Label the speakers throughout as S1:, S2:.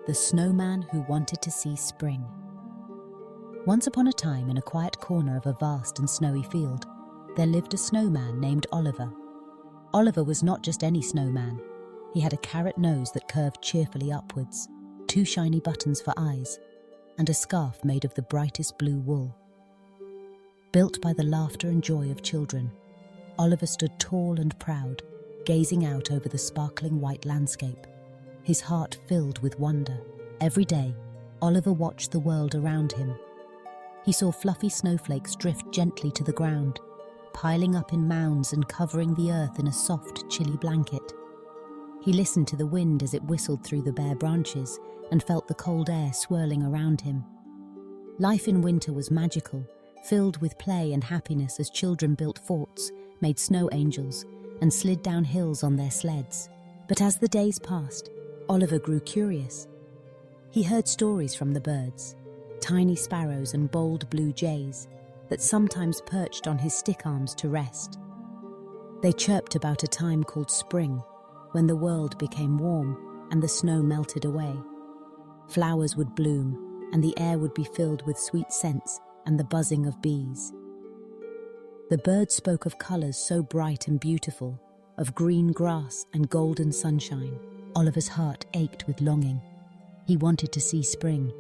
S1: The Snowman Who Wanted to See Spring. Once upon a time, in a quiet corner of a vast and snowy field, there lived a snowman named Oliver. Oliver was not just any snowman. He had a carrot nose that curved cheerfully upwards, 2 shiny buttons for eyes, and a scarf made of the brightest blue wool. Built by the laughter and joy of children, Oliver stood tall and proud, gazing out over the sparkling white landscape, his heart filled with wonder. Every day, Oliver watched the world around him. He saw fluffy snowflakes drift gently to the ground, piling up in mounds and covering the earth in a soft, chilly blanket. He listened to the wind as it whistled through the bare branches and felt the cold air swirling around him. Life in winter was magical, filled with play and happiness as children built forts, made snow angels, and slid down hills on their sleds. But as the days passed, Oliver grew curious. He heard stories from the birds, tiny sparrows and bold blue jays, that sometimes perched on his stick arms to rest. They chirped about a time called spring, when the world became warm and the snow melted away. Flowers would bloom, and the air would be filled with sweet scents and the buzzing of bees. The birds spoke of colours so bright and beautiful, of green grass and golden sunshine. Oliver's heart ached with longing. He wanted to see spring.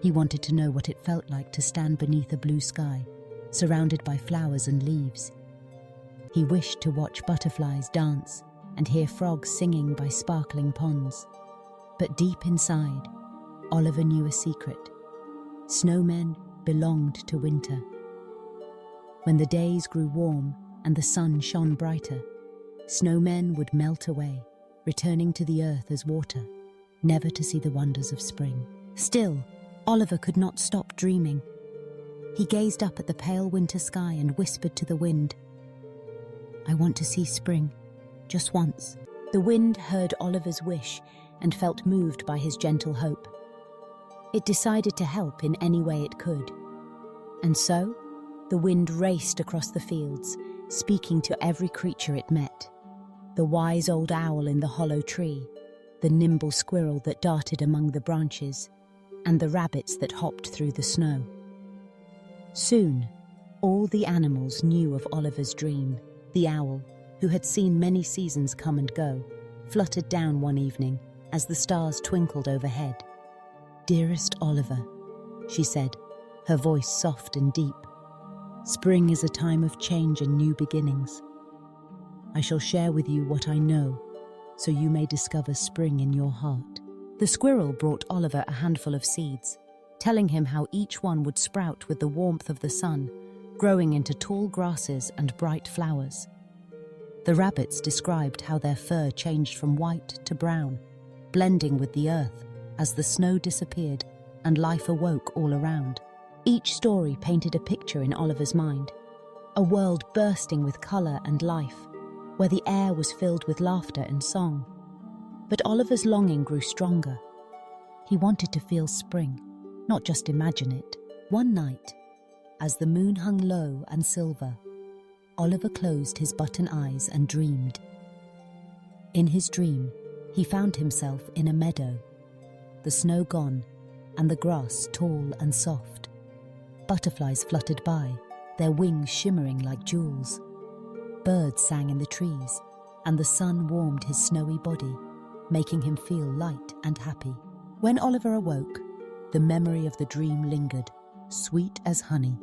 S1: He wanted to know what it felt like to stand beneath a blue sky, surrounded by flowers and leaves. He wished to watch butterflies dance and hear frogs singing by sparkling ponds. But deep inside, Oliver knew a secret. Snowmen belonged to winter. When the days grew warm and the sun shone brighter, snowmen would melt away, returning to the earth as water, never to see the wonders of spring. Still, Oliver could not stop dreaming. He gazed up at the pale winter sky and whispered to the wind, "I want to see spring, just once." The wind heard Oliver's wish and felt moved by his gentle hope. It decided to help in any way it could. And so, the wind raced across the fields, speaking to every creature it met. The wise old owl in the hollow tree, the nimble squirrel that darted among the branches, and the rabbits that hopped through the snow. Soon, all the animals knew of Oliver's dream. The owl, who had seen many seasons come and go, fluttered down one evening as the stars twinkled overhead. "Dearest Oliver," she said, her voice soft and deep, "spring is a time of change and new beginnings. I shall share with you what I know, so you may discover spring in your heart." The squirrel brought Oliver a handful of seeds, telling him how each one would sprout with the warmth of the sun, growing into tall grasses and bright flowers. The rabbits described how their fur changed from white to brown, blending with the earth as the snow disappeared and life awoke all around. Each story painted a picture in Oliver's mind, a world bursting with colour and life, where the air was filled with laughter and song. But Oliver's longing grew stronger. He wanted to feel spring, not just imagine it. One night, as the moon hung low and silver, Oliver closed his button eyes and dreamed. In his dream, he found himself in a meadow, the snow gone and the grass tall and soft. Butterflies fluttered by, their wings shimmering like jewels. Birds sang in the trees, and the sun warmed his snowy body, making him feel light and happy. When Oliver awoke, the memory of the dream lingered, sweet as honey.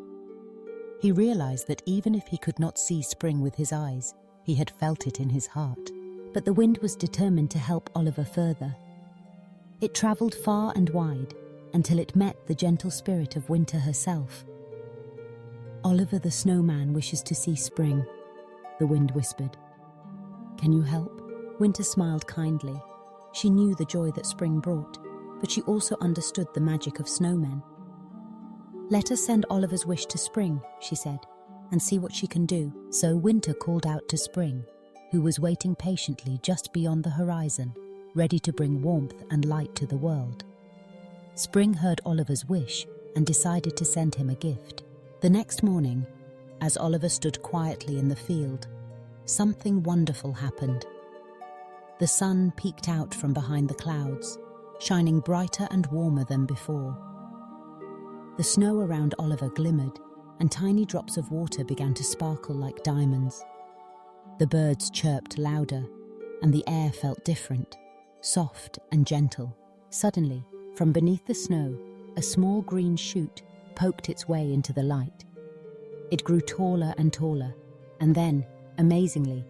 S1: He realized that even if he could not see spring with his eyes, he had felt it in his heart. But the wind was determined to help Oliver further. It traveled far and wide until it met the gentle spirit of winter herself. "Oliver the snowman wishes to see spring," the wind whispered. "Can you help?" Winter smiled kindly. She knew the joy that spring brought, but she also understood the magic of snowmen. "Let us send Oliver's wish to spring," she said, "and see what she can do." So Winter called out to Spring, who was waiting patiently just beyond the horizon, ready to bring warmth and light to the world. Spring heard Oliver's wish and decided to send him a gift. The next morning, as Oliver stood quietly in the field, something wonderful happened. The sun peeked out from behind the clouds, shining brighter and warmer than before. The snow around Oliver glimmered, and tiny drops of water began to sparkle like diamonds. The birds chirped louder, and the air felt different, soft and gentle. Suddenly, from beneath the snow, a small green shoot poked its way into the light. It grew taller and taller, and then, amazingly,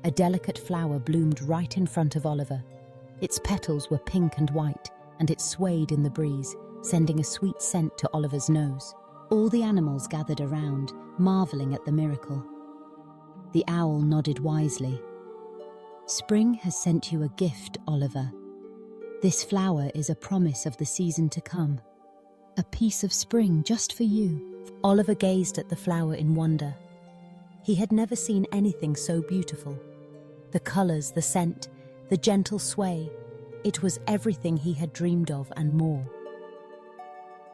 S1: a delicate flower bloomed right in front of Oliver. Its petals were pink and white, and it swayed in the breeze, sending a sweet scent to Oliver's nose. All the animals gathered around, marveling at the miracle. The owl nodded wisely. "Spring has sent you a gift, Oliver. This flower is a promise of the season to come. A piece of spring just for you." Oliver gazed at the flower in wonder. He had never seen anything so beautiful. The colors, the scent, the gentle sway, it was everything he had dreamed of and more.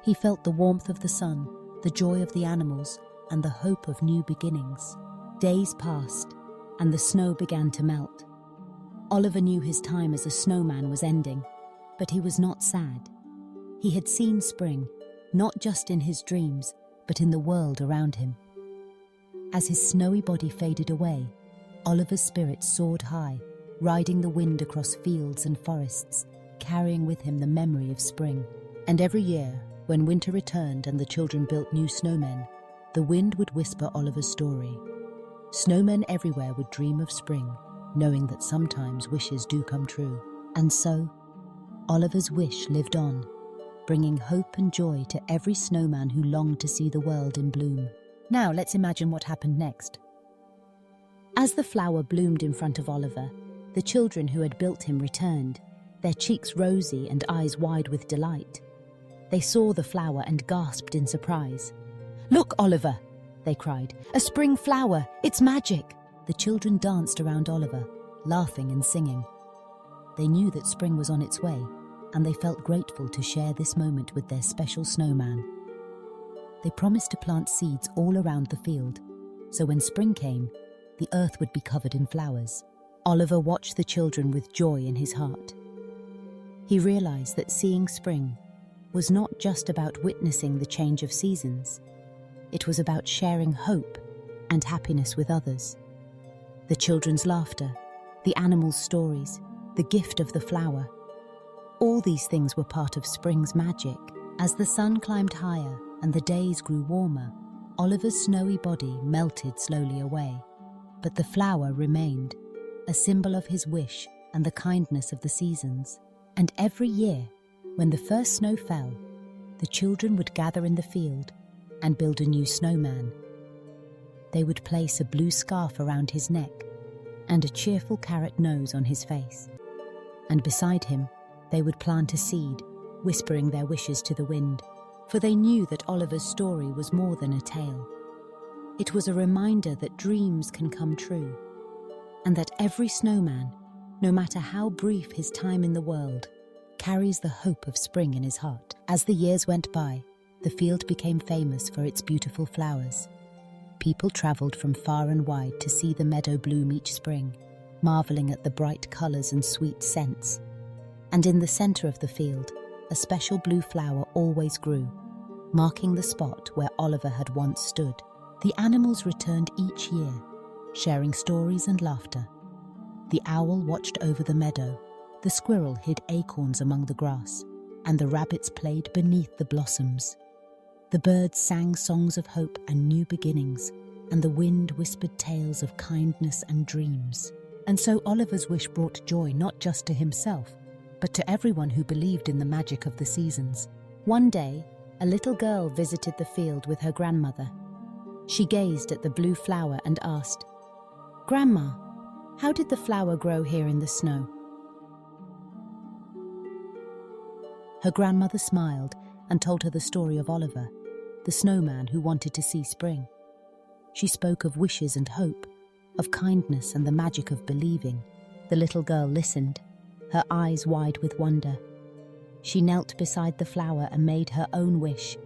S1: He felt the warmth of the sun, the joy of the animals, and the hope of new beginnings. Days passed, and the snow began to melt. Oliver knew his time as a snowman was ending, but he was not sad. He had seen spring, not just in his dreams, but in the world around him. As his snowy body faded away, Oliver's spirits soared high, riding the wind across fields and forests, carrying with him the memory of spring. And every year, when winter returned and the children built new snowmen, the wind would whisper Oliver's story. Snowmen everywhere would dream of spring, knowing that sometimes wishes do come true. And so, Oliver's wish lived on, bringing hope and joy to every snowman who longed to see the world in bloom. Now let's imagine what happened next. As the flower bloomed in front of Oliver, the children who had built him returned, their cheeks rosy and eyes wide with delight. They saw the flower and gasped in surprise. "Look, Oliver!" they cried. "A spring flower! It's magic!" The children danced around Oliver, laughing and singing. They knew that spring was on its way, and they felt grateful to share this moment with their special snowman. They promised to plant seeds all around the field, so when spring came, the earth would be covered in flowers. Oliver watched the children with joy in his heart. He realized that seeing spring was not just about witnessing the change of seasons. It was about sharing hope and happiness with others. The children's laughter, the animals' stories, the gift of the flower. All these things were part of spring's magic. As the sun climbed higher and the days grew warmer, Oliver's snowy body melted slowly away. But the flower remained, a symbol of his wish and the kindness of the seasons. And every year, when the first snow fell, the children would gather in the field and build a new snowman. They would place a blue scarf around his neck and a cheerful carrot nose on his face. And beside him, they would plant a seed, whispering their wishes to the wind. For they knew that Oliver's story was more than a tale. It was a reminder that dreams can come true, and that every snowman, no matter how brief his time in the world, carries the hope of spring in his heart. As the years went by, the field became famous for its beautiful flowers. People traveled from far and wide to see the meadow bloom each spring, marveling at the bright colors and sweet scents. And in the center of the field, a special blue flower always grew, marking the spot where Oliver had once stood. The animals returned each year, sharing stories and laughter. The owl watched over the meadow, the squirrel hid acorns among the grass, and the rabbits played beneath the blossoms. The birds sang songs of hope and new beginnings, and the wind whispered tales of kindness and dreams. And so Oliver's wish brought joy not just to himself, but to everyone who believed in the magic of the seasons. One day, a little girl visited the field with her grandmother. She gazed at the blue flower and asked, "Grandma, how did the flower grow here in the snow?" Her grandmother smiled and told her the story of Oliver, the snowman who wanted to see spring. She spoke of wishes and hope, of kindness and the magic of believing. The little girl listened, her eyes wide with wonder. She knelt beside the flower and made her own wish,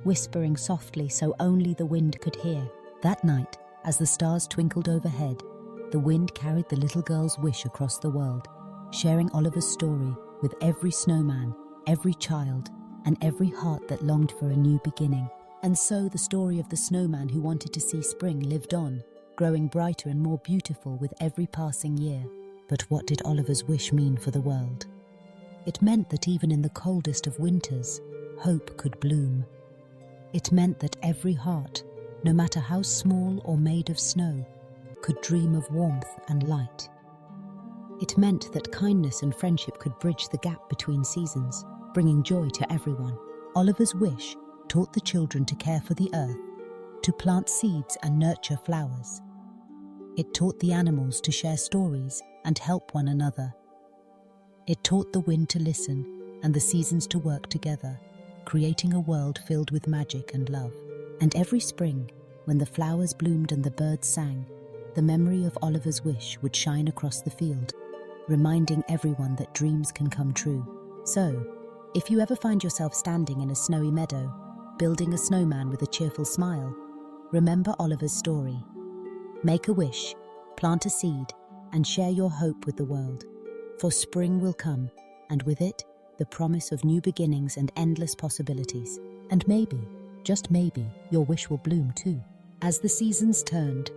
S1: whispering softly so only the wind could hear. That night, as the stars twinkled overhead, the wind carried the little girl's wish across the world, sharing Oliver's story with every snowman, every child, and every heart that longed for a new beginning. And so the story of the snowman who wanted to see spring lived on, growing brighter and more beautiful with every passing year. But what did Oliver's wish mean for the world? It meant that even in the coldest of winters, hope could bloom. It meant that every heart, no matter how small or made of snow, could dream of warmth and light. It meant that kindness and friendship could bridge the gap between seasons, bringing joy to everyone. Oliver's wish taught the children to care for the earth, to plant seeds and nurture flowers. It taught the animals to share stories and help one another. It taught the wind to listen and the seasons to work together, creating a world filled with magic and love. And every spring, when the flowers bloomed and the birds sang, the memory of Oliver's wish would shine across the field, reminding everyone that dreams can come true. So, if you ever find yourself standing in a snowy meadow, building a snowman with a cheerful smile, remember Oliver's story. Make a wish, plant a seed, and share your hope with the world. For spring will come, and with it, the promise of new beginnings and endless possibilities. And maybe, just maybe, your wish will bloom too. As the seasons turned,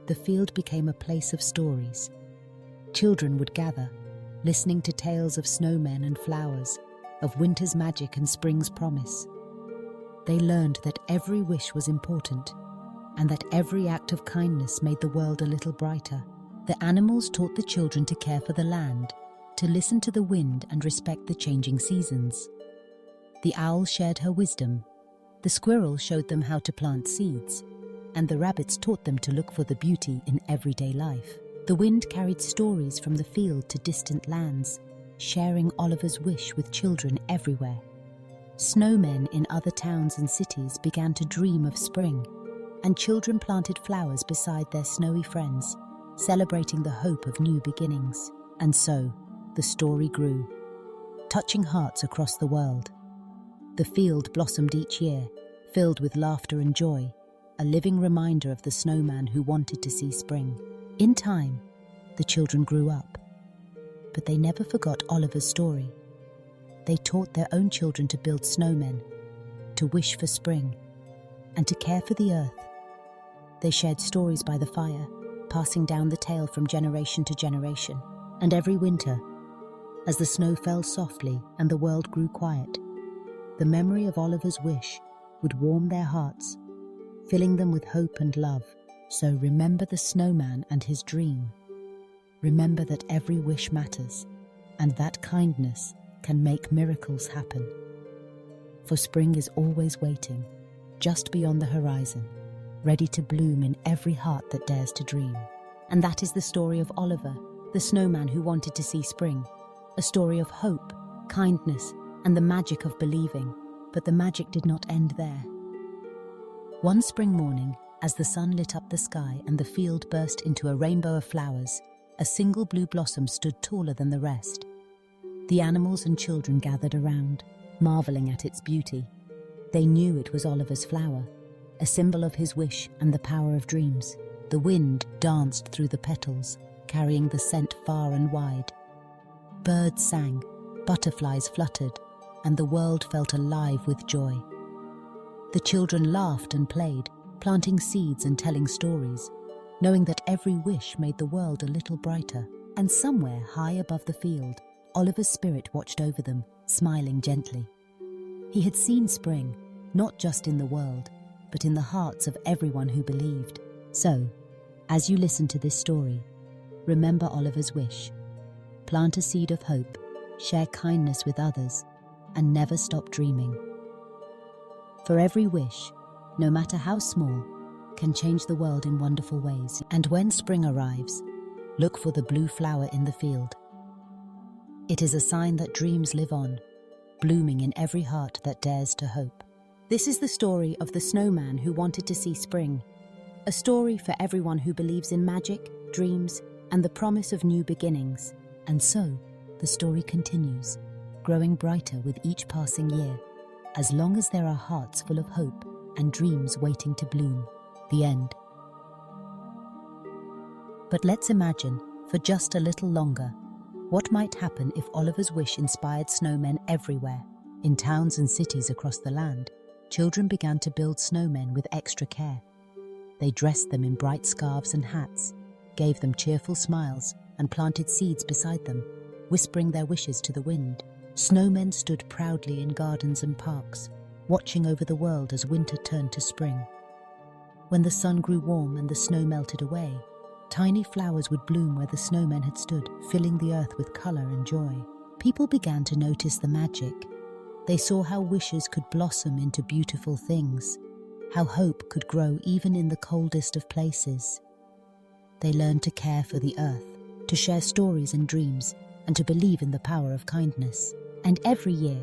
S1: the field became a place of stories. Children would gather, listening to tales of snowmen and flowers, of winter's magic and spring's promise. They learned that every wish was important, and that every act of kindness made the world a little brighter. The animals taught the children to care for the land, to listen to the wind and respect the changing seasons. The owl shared her wisdom, the squirrel showed them how to plant seeds, and the rabbits taught them to look for the beauty in everyday life. The wind carried stories from the field to distant lands, sharing Oliver's wish with children everywhere. Snowmen in other towns and cities began to dream of spring, and children planted flowers beside their snowy friends, celebrating the hope of new beginnings. And so, the story grew, touching hearts across the world. The field blossomed each year, filled with laughter and joy, a living reminder of the snowman who wanted to see spring. In time, the children grew up, but they never forgot Oliver's story. They taught their own children to build snowmen, to wish for spring, and to care for the earth. They shared stories by the fire, passing down the tale from generation to generation. And every winter, as the snow fell softly and the world grew quiet, the memory of Oliver's wish would warm their hearts, filling them with hope and love. So remember the snowman and his dream. Remember that every wish matters, and that kindness can make miracles happen. For spring is always waiting, just beyond the horizon, ready to bloom in every heart that dares to dream. And that is the story of Oliver, the snowman who wanted to see spring. A story of hope, kindness, and the magic of believing. But the magic did not end there. One spring morning, as the sun lit up the sky and the field burst into a rainbow of flowers, a single blue blossom stood taller than the rest. The animals and children gathered around, marveling at its beauty. They knew it was Oliver's flower, a symbol of his wish and the power of dreams. The wind danced through the petals, carrying the scent far and wide. Birds sang, butterflies fluttered, and the world felt alive with joy. The children laughed and played, planting seeds and telling stories, knowing that every wish made the world a little brighter. And somewhere high above the field, Oliver's spirit watched over them, smiling gently. He had seen spring, not just in the world, but in the hearts of everyone who believed. So, as you listen to this story, remember Oliver's wish. Plant a seed of hope, share kindness with others, and never stop dreaming. For every wish, no matter how small, can change the world in wonderful ways. And when spring arrives, look for the blue flower in the field. It is a sign that dreams live on, blooming in every heart that dares to hope. This is the story of the snowman who wanted to see spring. A story for everyone who believes in magic, dreams, and the promise of new beginnings. And so, the story continues, growing brighter with each passing year, as long as there are hearts full of hope and dreams waiting to bloom. The end. But let's imagine, for just a little longer, What might happen if Oliver's wish inspired snowmen everywhere? In towns and cities across the land, children began to build snowmen with extra care. They dressed them in bright scarves and hats, gave them cheerful smiles, and planted seeds beside them, whispering their wishes to the wind. Snowmen stood proudly in gardens and parks, watching over the world as winter turned to spring. When the sun grew warm and the snow melted away, tiny flowers would bloom where the snowmen had stood, filling the earth with color and joy. People began to notice the magic. They saw how wishes could blossom into beautiful things, how hope could grow even in the coldest of places. They learned to care for the earth, to share stories and dreams, and to believe in the power of kindness. And every year,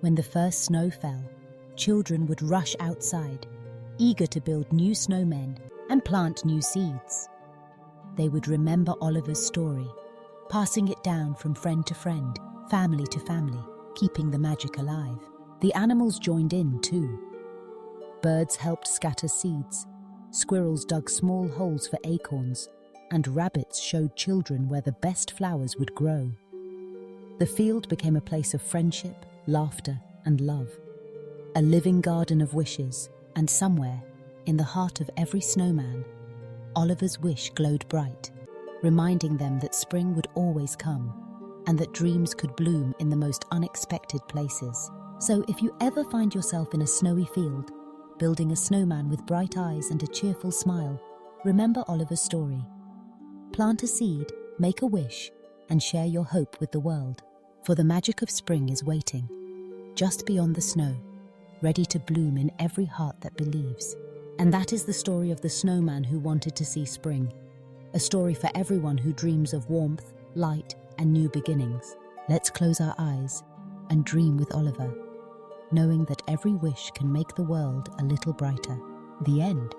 S1: when the first snow fell, children would rush outside, eager to build new snowmen and plant new seeds. They would remember Oliver's story, passing it down from friend to friend, family to family, keeping the magic alive. The animals joined in too. Birds helped scatter seeds, squirrels dug small holes for acorns, and rabbits showed children where the best flowers would grow. The field became a place of friendship, laughter, and love, a living garden of wishes, and somewhere, in the heart of every snowman, Oliver's wish glowed bright, reminding them that spring would always come, and that dreams could bloom in the most unexpected places. So if you ever find yourself in a snowy field, building a snowman with bright eyes and a cheerful smile, remember Oliver's story. Plant a seed, make a wish, and share your hope with the world. For the magic of spring is waiting, just beyond the snow, ready to bloom in every heart that believes. And that is the story of the snowman who wanted to see spring. A story for everyone who dreams of warmth, light, and new beginnings. Let's close our eyes and dream with Oliver, knowing that every wish can make the world a little brighter. The end.